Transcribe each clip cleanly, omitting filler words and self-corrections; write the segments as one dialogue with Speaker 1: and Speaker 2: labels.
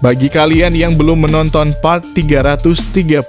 Speaker 1: Bagi kalian yang belum menonton part 336,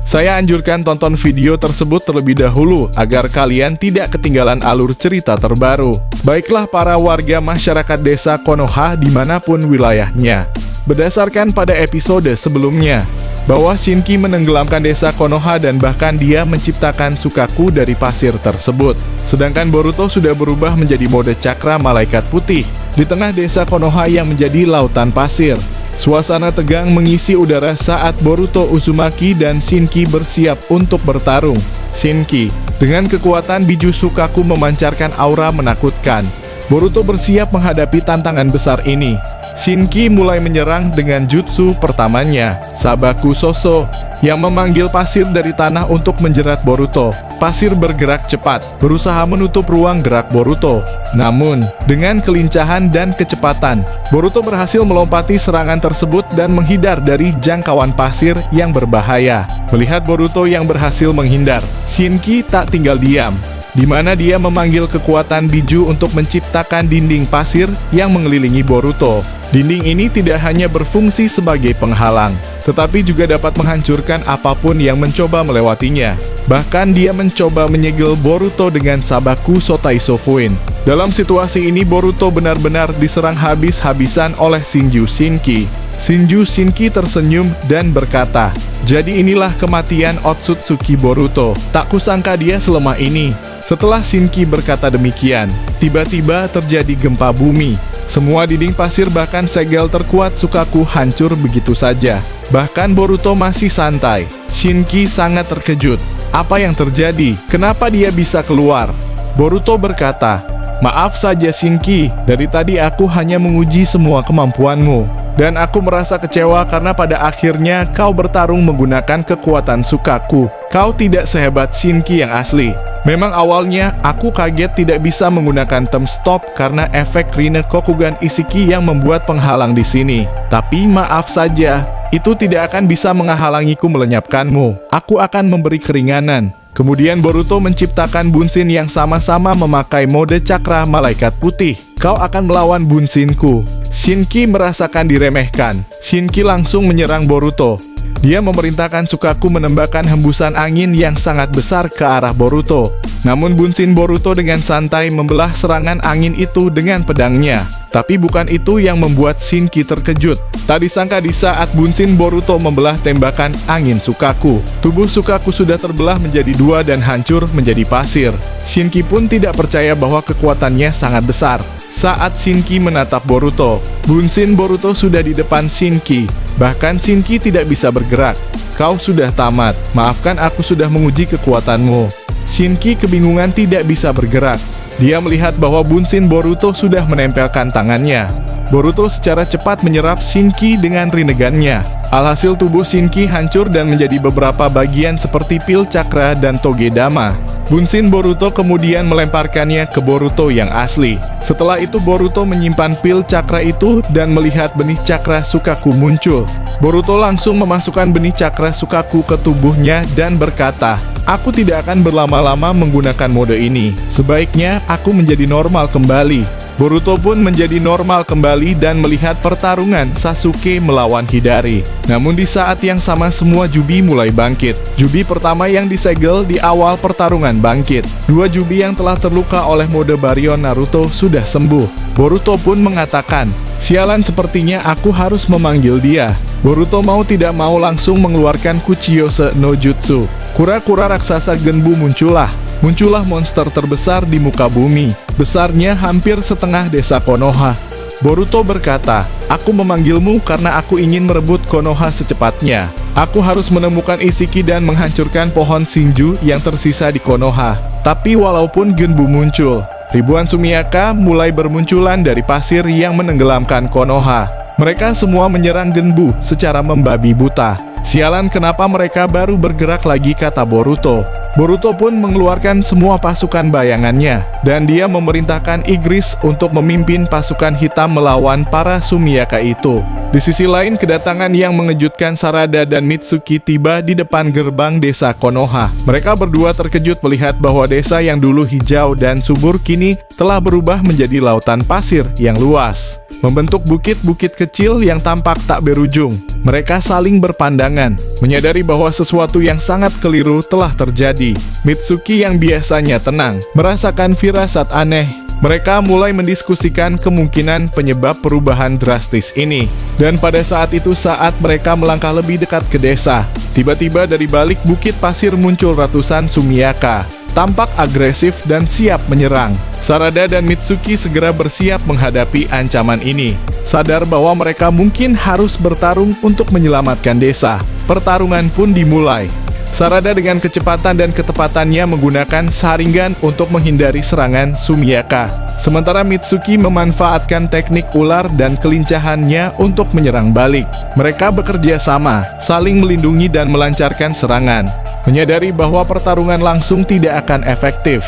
Speaker 1: saya anjurkan tonton video tersebut terlebih dahulu agar kalian tidak ketinggalan alur cerita terbaru. Baiklah para warga masyarakat desa Konoha dimanapun wilayahnya. Berdasarkan pada episode sebelumnya, bahwa Shinki menenggelamkan desa Konoha dan bahkan dia menciptakan Sukaku dari pasir tersebut. Sedangkan Boruto sudah berubah menjadi mode cakra malaikat putih di tengah desa Konoha yang menjadi lautan pasir. Suasana tegang mengisi udara saat Boruto, Uzumaki, dan Shinki bersiap untuk bertarung. Shinki, dengan kekuatan biju Sukaku memancarkan aura menakutkan. Boruto bersiap menghadapi tantangan besar ini. Shinki mulai menyerang dengan jutsu pertamanya, Sabaku Soso, yang memanggil pasir dari tanah untuk menjerat Boruto. Pasir bergerak cepat, berusaha menutup ruang gerak Boruto. Namun, dengan kelincahan dan kecepatan, Boruto berhasil melompati serangan tersebut dan menghindar dari jangkauan pasir yang berbahaya. Melihat Boruto yang berhasil menghindar, Shinki tak tinggal diam, di mana dia memanggil kekuatan biju untuk menciptakan dinding pasir yang mengelilingi Boruto. Dinding ini tidak hanya berfungsi sebagai penghalang, tetapi juga dapat menghancurkan apapun yang mencoba melewatinya. Bahkan dia mencoba menyegel Boruto dengan Sabaku Sotai Sofuin. Dalam situasi ini Boruto benar-benar diserang habis-habisan oleh Shinju Shinki. Shinju Shinki tersenyum dan berkata, "Jadi inilah kematian Otsutsuki Boruto. Tak kusangka dia selemah ini." Setelah Shinki berkata demikian, tiba-tiba terjadi gempa bumi. Semua dinding pasir bahkan segel terkuat Sukaku hancur begitu saja. Bahkan Boruto masih santai. Shinki sangat terkejut. Apa yang terjadi? Kenapa dia bisa keluar? Boruto berkata, "Maaf saja Shinki, dari tadi aku hanya menguji semua kemampuanmu. Dan aku merasa kecewa karena pada akhirnya kau bertarung menggunakan kekuatan Sukaku. Kau tidak sehebat Shinki yang asli. Memang awalnya aku kaget tidak bisa menggunakan term stop karena efek Rinne Kokugan Isiki yang membuat penghalang di sini. Tapi maaf saja, itu tidak akan bisa menghalangiku melenyapkanmu. Aku akan memberi keringanan." Kemudian Boruto menciptakan Bunshin yang sama-sama memakai mode cakra malaikat putih. "Kau akan melawan Bunshinku." Shinki merasakan diremehkan. Shinki langsung menyerang Boruto. Dia memerintahkan Sukaku menembakkan hembusan angin yang sangat besar ke arah Boruto. Namun Bunshin Boruto dengan santai membelah serangan angin itu dengan pedangnya. Tapi bukan itu yang membuat Shinki terkejut. Tak disangka di saat Bunshin Boruto membelah tembakan angin Sukaku, tubuh Sukaku sudah terbelah menjadi dua dan hancur menjadi pasir. Shinki pun tidak percaya bahwa kekuatannya sangat besar. Saat Shinki menatap Boruto, Bunshin Boruto sudah di depan Shinki. Bahkan Shinki tidak bisa bergerak. "Kau sudah tamat. Maafkan aku sudah menguji kekuatanmu." Shinki kebingungan tidak bisa bergerak. Dia melihat bahwa Bunshin Boruto sudah menempelkan tangannya. Boruto secara cepat menyerap Shinki dengan rinnegannya. Alhasil tubuh Shinki hancur dan menjadi beberapa bagian seperti pil cakra dan togedama. Bunshin Boruto kemudian melemparkannya ke Boruto yang asli. Setelah itu Boruto menyimpan pil cakra itu dan melihat benih cakra Sukaku muncul. Boruto langsung memasukkan benih cakra Sukaku ke tubuhnya dan berkata, "Aku tidak akan berlama-lama menggunakan mode ini. Sebaiknya aku menjadi normal kembali." Boruto pun menjadi normal kembali dan melihat pertarungan Sasuke melawan Hidari. Namun di saat yang sama semua Jubi mulai bangkit. Jubi pertama yang disegel di awal pertarungan bangkit. Dua Jubi yang telah terluka oleh mode Baryon Naruto sudah sembuh. Boruto pun mengatakan, "Sialan, sepertinya aku harus memanggil dia." Boruto mau tidak mau langsung mengeluarkan Kuchiyose no Jutsu. Kura-kura raksasa Genbu muncullah. Muncullah monster terbesar di muka bumi. Besarnya hampir setengah desa Konoha. Boruto berkata, "Aku memanggilmu karena aku ingin merebut Konoha secepatnya. Aku harus menemukan Isiki dan menghancurkan pohon Shinju yang tersisa di Konoha." Tapi walaupun Genbu muncul, ribuan Sumiaka mulai bermunculan dari pasir yang menenggelamkan Konoha. Mereka semua menyerang Genbu secara membabi buta. Sialan, kenapa mereka baru bergerak lagi, kata Boruto. Boruto pun mengeluarkan semua pasukan bayangannya, dan dia memerintahkan Igris untuk memimpin pasukan hitam melawan para Sumiyaka itu. Di sisi lain, kedatangan yang mengejutkan Sarada dan Mitsuki tiba di depan gerbang desa Konoha. Mereka berdua terkejut melihat bahwa desa yang dulu hijau dan subur kini telah berubah menjadi lautan pasir yang luas, membentuk bukit-bukit kecil yang tampak tak berujung. Mereka saling berpandangan, menyadari bahwa sesuatu yang sangat keliru telah terjadi. Mitsuki yang biasanya tenang, merasakan firasat aneh. Mereka mulai mendiskusikan kemungkinan penyebab perubahan drastis ini. Dan pada saat itu, saat mereka melangkah lebih dekat ke desa, tiba-tiba dari balik bukit pasir muncul ratusan Sumiyaka, tampak agresif dan siap menyerang. Sarada dan Mitsuki segera bersiap menghadapi ancaman ini, sadar bahwa mereka mungkin harus bertarung untuk menyelamatkan desa. Pertarungan pun dimulai. Sarada dengan kecepatan dan ketepatannya menggunakan Sharingan untuk menghindari serangan Sumiyaka. Sementara Mitsuki memanfaatkan teknik ular dan kelincahannya untuk menyerang balik. Mereka bekerja sama, saling melindungi dan melancarkan serangan, menyadari bahwa pertarungan langsung tidak akan efektif.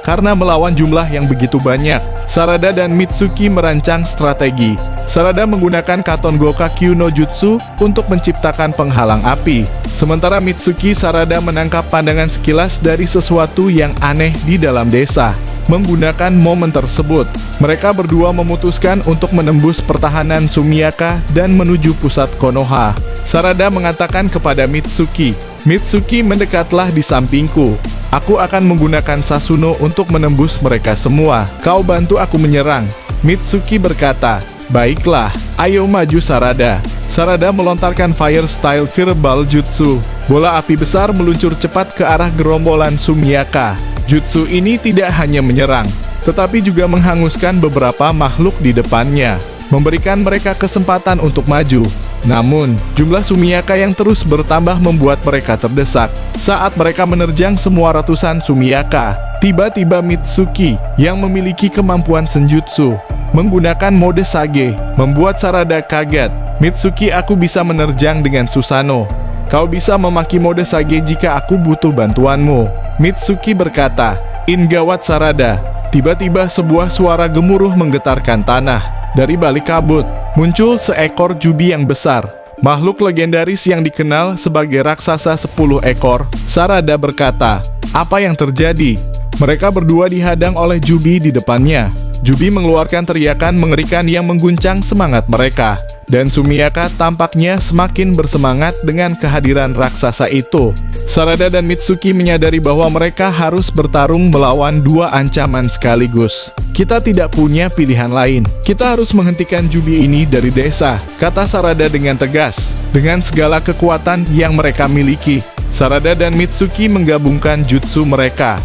Speaker 1: Karena melawan jumlah yang begitu banyak, Sarada dan Mitsuki merancang strategi. Sarada menggunakan Katon Gokakyu no Jutsu untuk menciptakan penghalang api. Sementara Mitsuki, Sarada menangkap pandangan sekilas dari sesuatu yang aneh di dalam desa. Menggunakan momen tersebut, mereka berdua memutuskan untuk menembus pertahanan Sumiyaka dan menuju pusat Konoha. Sarada mengatakan kepada Mitsuki, "Mitsuki, mendekatlah di sampingku. Aku akan menggunakan Sasuno untuk menembus mereka semua. Kau bantu aku menyerang." Mitsuki berkata, "Baiklah, ayo maju Sarada." Sarada melontarkan Fire Style Verbal Jutsu. Bola api besar meluncur cepat ke arah gerombolan Sumiyaka. Jutsu ini tidak hanya menyerang, tetapi juga menghanguskan beberapa makhluk di depannya, memberikan mereka kesempatan untuk maju. Namun, jumlah Sumiyaka yang terus bertambah membuat mereka terdesak. Saat mereka menerjang semua ratusan Sumiyaka, tiba-tiba Mitsuki yang memiliki kemampuan senjutsu menggunakan mode Sage, membuat Sarada kaget. "Mitsuki, aku bisa menerjang dengan Susanoo. Kau bisa memaki mode Sage jika aku butuh bantuanmu." Mitsuki berkata, "In gawat Sarada." Tiba-tiba sebuah suara gemuruh menggetarkan tanah. Dari balik kabut, muncul seekor jubi yang besar, makhluk legendaris yang dikenal sebagai raksasa 10 ekor. Sarada berkata, "Apa yang terjadi?" Mereka berdua dihadang oleh jubi di depannya. Jubi mengeluarkan teriakan mengerikan yang mengguncang semangat mereka. Dan Sumiyaka tampaknya semakin bersemangat dengan kehadiran raksasa itu. Sarada dan Mitsuki menyadari bahwa mereka harus bertarung melawan dua ancaman sekaligus. "Kita tidak punya pilihan lain. Kita harus menghentikan jubi ini dari desa," kata Sarada dengan tegas. Dengan segala kekuatan yang mereka miliki, Sarada dan Mitsuki menggabungkan jutsu mereka.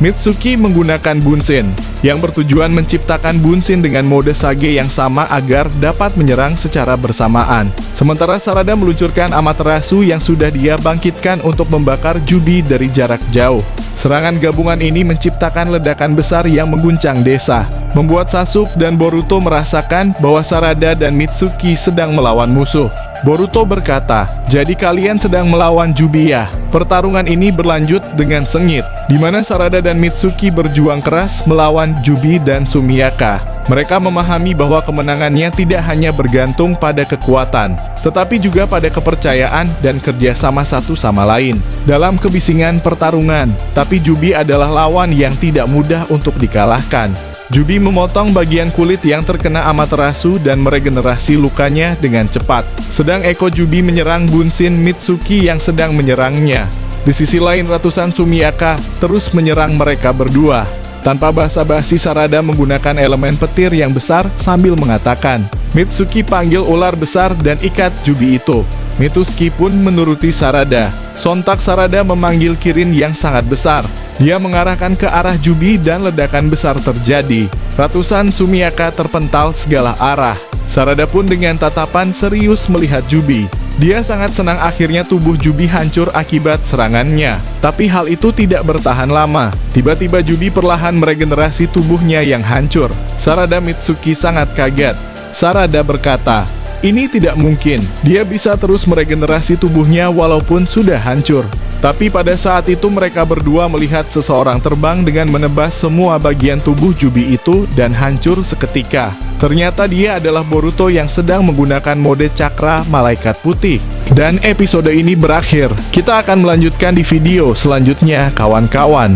Speaker 1: Mitsuki menggunakan Bunshin, yang bertujuan menciptakan Bunshin dengan mode Sage yang sama agar dapat menyerang secara bersamaan. Sementara Sarada meluncurkan Amaterasu yang sudah dia bangkitkan untuk membakar jubi dari jarak jauh. Serangan gabungan ini menciptakan ledakan besar yang mengguncang desa, membuat Sasuke dan Boruto merasakan bahwa Sarada dan Mitsuki sedang melawan musuh. Boruto berkata, "Jadi kalian sedang melawan jubi ya?" Pertarungan ini berlanjut dengan sengit, di mana Sarada dan Mitsuki berjuang keras melawan jubi dan Sumiyaka. Mereka memahami bahwa kemenangannya tidak hanya bergantung pada kekuatan, tetapi juga pada kepercayaan dan kerjasama satu sama lain. Dalam kebisingan pertarungan, tapi jubi adalah lawan yang tidak mudah untuk dikalahkan. Jubi memotong bagian kulit yang terkena Amaterasu dan meregenerasi lukanya dengan cepat. Sedang Eko Jubi menyerang Bunshin Mitsuki yang sedang menyerangnya. Di sisi lain, ratusan Sumiyaka terus menyerang mereka berdua. Tanpa basa-basi, Sarada menggunakan elemen petir yang besar sambil mengatakan, "Mitsuki, panggil ular besar dan ikat jubi itu." Mitsuki pun menuruti Sarada. Sontak Sarada memanggil Kirin yang sangat besar. Dia mengarahkan ke arah jubi dan ledakan besar terjadi. Ratusan Sumiyaka terpental segala arah. Sarada pun dengan tatapan serius melihat jubi. Dia sangat senang akhirnya tubuh jubi hancur akibat serangannya. Tapi hal itu tidak bertahan lama. Tiba-tiba jubi perlahan meregenerasi tubuhnya yang hancur. Sarada Mitsuki sangat kaget. Sarada berkata, Ini tidak mungkin, dia bisa terus meregenerasi tubuhnya walaupun sudah hancur. Tapi pada saat itu mereka berdua melihat seseorang terbang dengan menebas semua bagian tubuh Jubi itu dan hancur seketika. Ternyata dia adalah Boruto yang sedang menggunakan mode cakra malaikat putih. Dan episode ini berakhir. Kita akan melanjutkan di video selanjutnya, kawan-kawan.